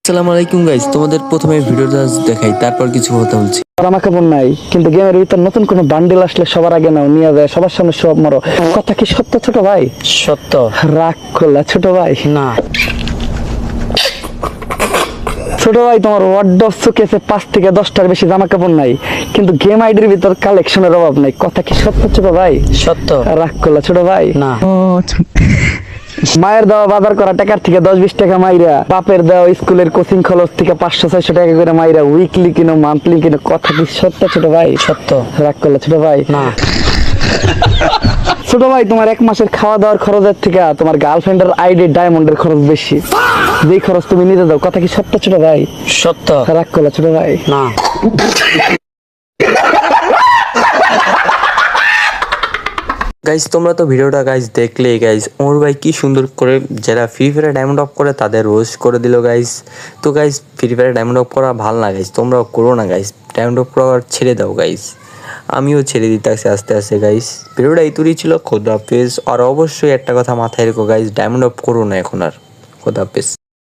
আসসালামু আলাইকুম গাইস, তোমাদের প্রথমে ভিডিওটা দেখাই, তারপর কিছু কথা বলছি। আমার খবর নাই, কিন্তু গেমের ভিতর নতুন কোনো বান্ডেল আসলে সবার আগে নাও, নিয়ে যায়, সবার সামনে সব মারো। কথা কি সত্য ছোট ভাই? সত্য রাগ করলা ছোট ভাই? না। ছোট ভাই, তোমার ওয়ার্ডরোব শোকেসে 5 থেকে 10টার বেশি জামা কাপড় নাই, কিন্তু গেম আইডির ভিতর কালেকশনের অভাব নাই। কথা কি সত্য ছোট ভাই? সত্য রাগ করলা ছোট ভাই? না। মায়ের দেওয়া বাজার করা টাকার থেকে 10-20 টাকা মাইরা, বাপের দেওয়া স্কুলের কোচিং খরচ থেকে 500-600 টাকা করে মাইরা, উইকলি কিনো মান্থলি কিনো। কথা কি সত্য ছোট ভাই? সত্য রাগ করলা ছোট ভাই? না। ছোট ভাই, তোমার 1 মাসের খাওয়া দাওয়ার খরচের থেকে তোমার গার্লফ্রেন্ডের আইডি ডায়মন্ডের খরচ বেশি, যেই খরচ তুমি নিতে দাও। কথা কি সত্য ছোট ভাই? সত্য রাগ করলা ছোট ভাই? না। গাইস, তোমরা তো ভিডিওটা গাইস দেখলেই গাইস, ওমর ভাই কি সুন্দর করে যারা ফ্রি ফায়ারে ডায়মন্ড অফ করে তাদের রোস্ট করে দিল গাইস। তো গাইস, ফ্রি ফায়ারে ডায়মন্ড অফ করা ভালো না গাইস, তোমরাও করো না গাইস, ডায়মন্ড অফ করা ছেড়ে দাও গাইস। আমিও ছেড়ে দিতে আসছি আস্তে আস্তে গাইস। ভিডিওটা এই ছিল। খোদা হাফেজ। আর অবশ্যই একটা কথা মাথায় রেখো গাইস, ডায়মন্ড অফ করো না এখন আর। খোদা হাফেজ।